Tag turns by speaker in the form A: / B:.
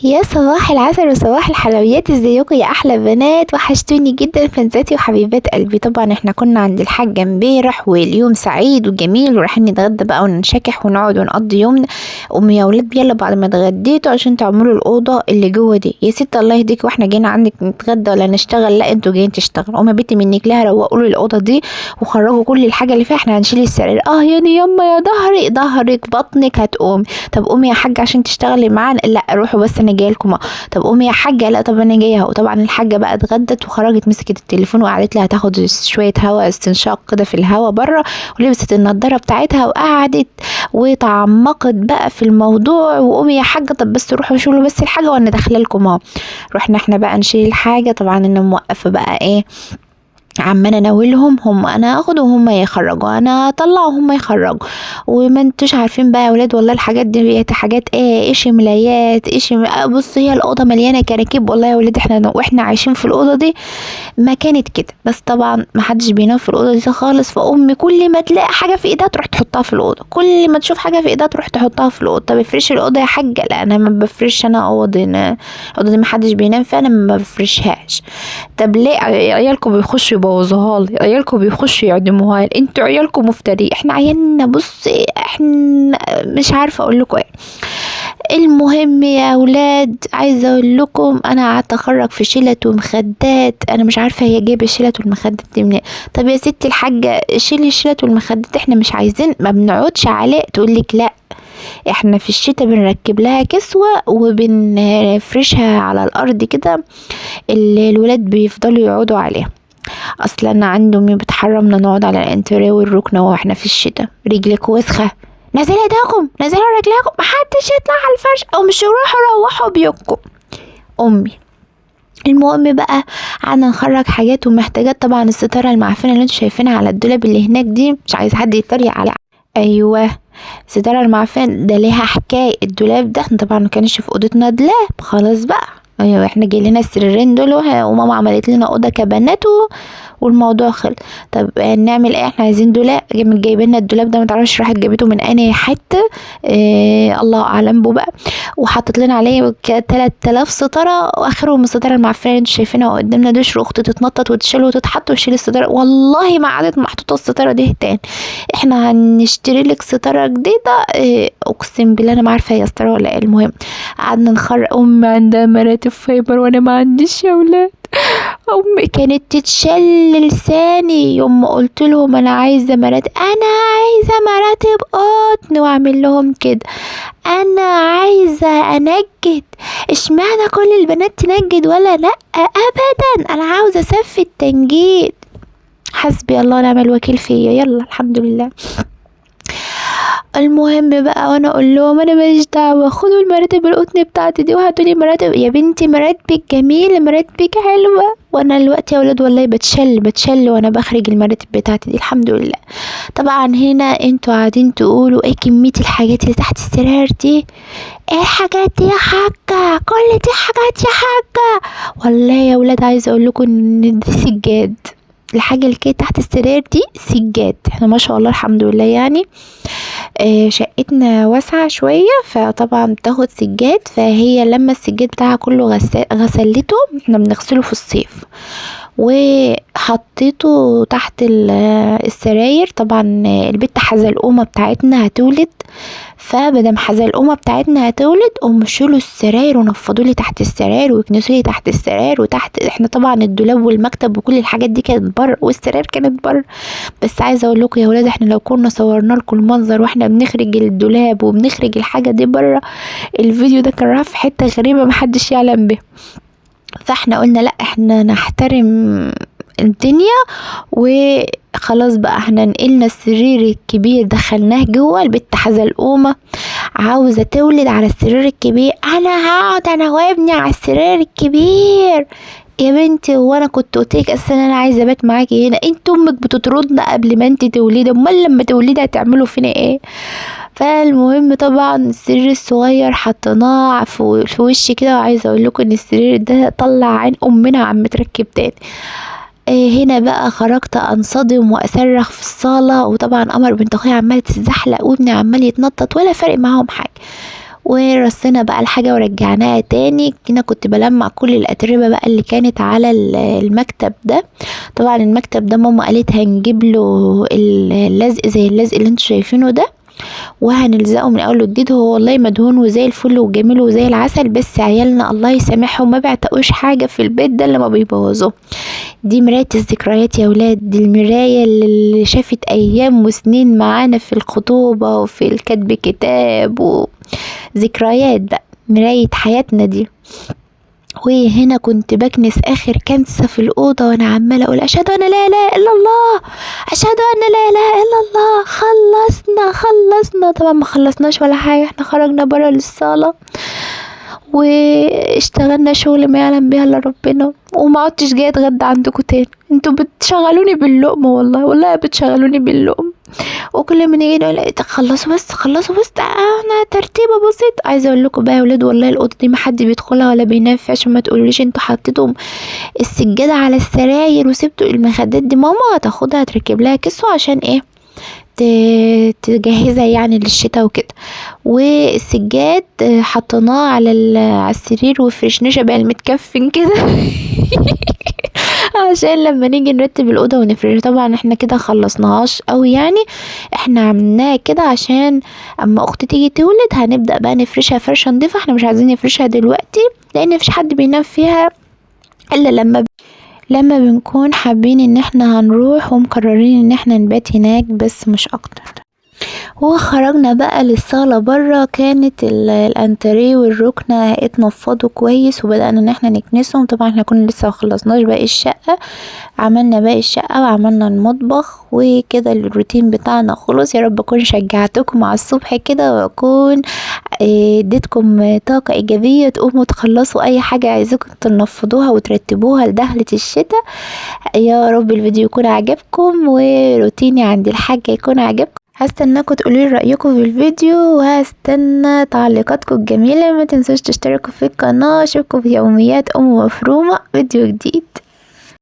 A: يا صباح العسل وصباح الحلويات، ازيكم يا احلى بنات؟ وحشتوني جدا فانزاتي وحبيبات قلبي. طبعا احنا كنا عند الحاجة امبارح واليوم سعيد وجميل، ورايحين نتغدى بقى وننشكح ونقعد ونقضي يومنا. امي يا ولاد يلا بعد ما اتغديتوا عشان تعملوا الاوضه اللي جوه دي. يا ست الله يهديك، واحنا جينا عندك نتغدى ولا نشتغل؟ لا انتوا جايين تشتغلوا. امي بنتي منك لها روقوا لي الاوضه دي وخرجوا كل الحاجه اللي فيها، احنا هنشيل السرير. يعني يما يا ظهري ظهرك بطنك هتقوم. طب قومي يا حاجه عشان تشتغلي معانا. لا روحوا بس انا جايه لكم. طب قومي يا حاجه. لا طب انا جايه اهو. طبعا الحاجه بقى اتغدت وخرجت، مسكت التليفون وقعدت لها تاخد شويه هواء استنشاق كده في الهواء بره، ولبست النضاره بتاعتها وقعدت وتعمقت بقى في الموضوع. وقومي يا حاجه طب بس روحوا شيلوا بس الحاجه وانا داخله لكم اهو. رحنا احنا بقى نشيل الحاجه. طبعا انا موقفه بقى ايه، عمالة اناولهم، هم انا اخد وهم يخرجوا، انا اطلع وهم يخرجوا. وما انتوش عارفين بقى يا ولاد والله الحاجات دي بقت حاجات ايه، ايش ملايات ايش بص هي الاوضه مليانه كراكيب والله يا ولاد. احنا واحنا عايشين في الاوضه دي ما كانت كده، بس طبعا ما حدش بينام في الاوضه دي خالص. فامي كل ما تلاقي حاجه في ايدها تروح تحطها في الاوضه، كل ما تشوف حاجه في ايدها تروح تحطها في الاوضه. طب افرشي الاوضه يا حاجه. لا انا ما بفرش، انا اوضه الاوضه دي ما حدش بينام فيها، انا ما بفرشهاش. طب ليه عيالكم بيخشوا يبوظوها لي؟ عيالكم بيخشوا يعدموها لي؟ انتوا عيالكم مفتري. احنا عيالنا بص احنا مش عارفه اقول لكم ايه. المهم يا اولاد عايزه اقول لكم انا قعدت اخرج في شلت ومخدات. انا مش عارفه هي جايبه الشلت والمخدات دي منين. طب يا ستي الحاجه شيلي الشلت والمخدات، احنا مش عايزين، ما بنقعدش عليه. تقول لك لا احنا في الشتاء بنركب لها كسوة وبنفرشها على الارض كده، الولاد بيفضلوا يقعدوا عليها. اصلا انا عندي امي بتحرمنا نقعد على الانتريه والركنه واحنا في الشتاء. رجلك وسخه، نزلي ايديكم نزلوا رجليكم، محدش يطلع على الفرش او مش روحوا بيوتكم. امي المهم بقى قعدنا نخرج حاجات ومحتاجات. طبعا الستاره المعفنه اللي انتوا شايفينها على الدولاب اللي هناك دي مش عايز حد يتريق على، ايوه الستاره المعفن ده ليها حكايه. الدولاب ده احنا طبعا ما كانش في اوضتنا دولاب خلاص بقى. ايوه احنا جاي لنا السريرين دول وماما عملت لنا اوضه كبنات والموضوع خلص. طب نعمل ايه؟ احنا عايزين دولاب. جايبين لنا الدولاب ده ما تعرفش راحت جابته من انهي حته، الله اعلم به بقى. وحطت لنا عليه 3000 ستاره واخرهم الستاره المعفنه اللي انتوا شايفينها قدامنا دي. اختي تتنطط وتشيل وتتحط وتشيل الستاره، والله ما عادت محطوطه الستاره دي تاني. احنا هنشتري لك ستاره جديده. اقسم بالله انا ما عارفه هي ستاره ولا ايه. المهم قعدنا نخرق. امي عندها مراتب فايبر وانا ما عنديش يا ولاد. امي كانت تتشل لساني يوم ما قلت لهم انا عايزه مراتب، انا عايزه مراتب قطن واعمل لهم كده. انا عايزه انجد. اشمعنى كل البنات تنجد ولا لا؟ ابدا انا عاوزه اسفي التنجيد. حسبي الله ونعم الوكيل فيا. يلا الحمد لله. المهم بقى وانا اقول لهم انا ماليش دعوه، خدوا المراتب القطن بتاعتي دي وهاتوا لي مراتب. يا بنتي مراتبك جميله مراتبك حلوه، وانا الوقت يا ولاد والله بتشل وانا بخرج المراتب بتاعتي دي الحمد لله. طبعا هنا انتوا قاعدين تقولوا ايه كميه الحاجات اللي تحت السرير دي؟ ايه الحاجات دي يا حاجه؟ كل دي حاجات يا حاجه؟ والله يا ولاد عايزه اقول لكم ان دي سجاد. الحاجه اللي كانت تحت السرير دي سجاد. احنا ما شاء الله الحمد لله يعني شقتنا واسعة شوية، فطبعا بتاخد سجاد. فهي لما السجاد بتاعها كله غسلته، احنا بنغسله في الصيف، وحطيته تحت السراير. طبعا البت حزلقومة بتاعتنا هتولد، فمادام حزلقومة بتاعتنا هتولد قوموا شيلوا السراير ونفضولي تحت السراير وكنسولي تحت السراير وتحت. احنا طبعا الدولاب والمكتب وكل الحاجات دي كانت بره والسراير كانت بره. بس عايزه اقول لكم يا ولاد احنا لو كنا صورنا لكم المنظر واحنا بنخرج الدولاب وبنخرج الحاجه دي بره، الفيديو ده كان راح في حته غريبه محدش يعلم به. فاحنا قلنا لا احنا نحترم الدنيا وخلاص بقى. احنا نقلنا السرير الكبير دخلناه جوه. البت حزلقومه عاوزه تولد على السرير الكبير. انا هقعد انا وابني على السرير الكبير. يا بنتي هو انا كنت قلتلك اصلا انا عايزه ابات معاكي هنا؟ انت امك بتطردنا قبل ما انت تولدي، امال لما تولدي هتعملوا فينا ايه؟ فالمهم طبعا السرير الصغير حطيناه في وش كده. وعايزه اقول لكم ان السرير ده طلع عين امنا عم متركب تاني. هنا بقى خرجت انصدم واصرخ في الصاله، وطبعا قمر بنت اخويا عماله تتزحلق وابني عمال يتنطط ولا فارق معاهم حاجه. ورصينا بقى الحاجة ورجعناها تاني. هنا كنت بلمع كل الأتربة بقى اللي كانت على المكتب ده. طبعا المكتب ده ماما قالت هنجيب له اللزق زي اللزق اللي انتوا شايفينه ده، وهنلزقه من اول وجديد. هو والله مدهون وزي الفل وجميل وزي العسل، بس عيالنا الله يسامحهم ما بيعتقوش حاجه في البيت ده لما بيبوظوه. دي مرايه الذكريات يا ولاد، دي المرايه اللي شافت ايام وسنين معانا في الخطوبه وفي الكتب كتاب وذكريات بقى، مرايه حياتنا دي. وهنا كنت بكنس اخر كنسه في الاوضه وانا عماله اقول اشهد ان لا اله الا الله، اشهد ان لا اله الا الله. خلصنا طبعا ما خلصناش ولا حاجه، احنا خرجنا برا للصاله واشتغلنا شغل ما يعلم بها الا ربنا، وما عدتش جايه اتغدى عندكم تاني. انتوا بتشغلوني باللقمه، والله بتشغلوني باللقمه. وكل ما نيجي نقول خلصوا بس انا ترتيبه بسيط. عايزه اقول لكم بقى يا ولاد، والله الاوضه دي ما حد بيدخلها ولا بينام فيها، عشان ما تقوليش انتوا حطيتوا السجاده على السراير وسبتوا المخدات دي. ماما هتاخدها تركب لها كسو عشان ايه، تجهزها يعني للشتاء وكده. والسجاد حطيناه على السرير وفرشناه شبه المتكفن كده عشان لما نيجي نرتب الأوضة ونفرش. طبعا احنا كده خلصناهاش قوي يعني، احنا عملناها كده عشان اما اختي تيجي تولد هنبدأ بقى نفرشها فرشة نضيفة. احنا مش عايزين نفرشها دلوقتي لان مفيش حد بينام فيها الا لما بنكون حابين ان احنا هنروح ومقررين ان احنا نبات هناك بس مش اكتر. وخرجنا بقى للصالة برا، كانت الانتريه والركنة اتنفضوا كويس وبدأنا ان احنا نكنسهم. طبعا احنا كنا لسه مخلصناش باقي الشقة، عملنا باقي الشقة وعملنا المطبخ وكده. الروتين بتاعنا خلص. يا رب اكون شجعتكم على الصبح كده واكون اديتكم طاقة ايجابية تقوموا تخلصوا اي حاجة عايزاكم تنفضوها وترتبوها لدخلة الشتاء. يا رب الفيديو يكون عجبكم وروتيني عند الحاجة يكون عجبكم. هستناكم تقولوا لي رأيكم في الفيديو وهستنى تعليقاتكم الجميلة. ما تنسوش تشتركوا في القناة. اشوفكم في يوميات ام مفرومة فيديو جديد.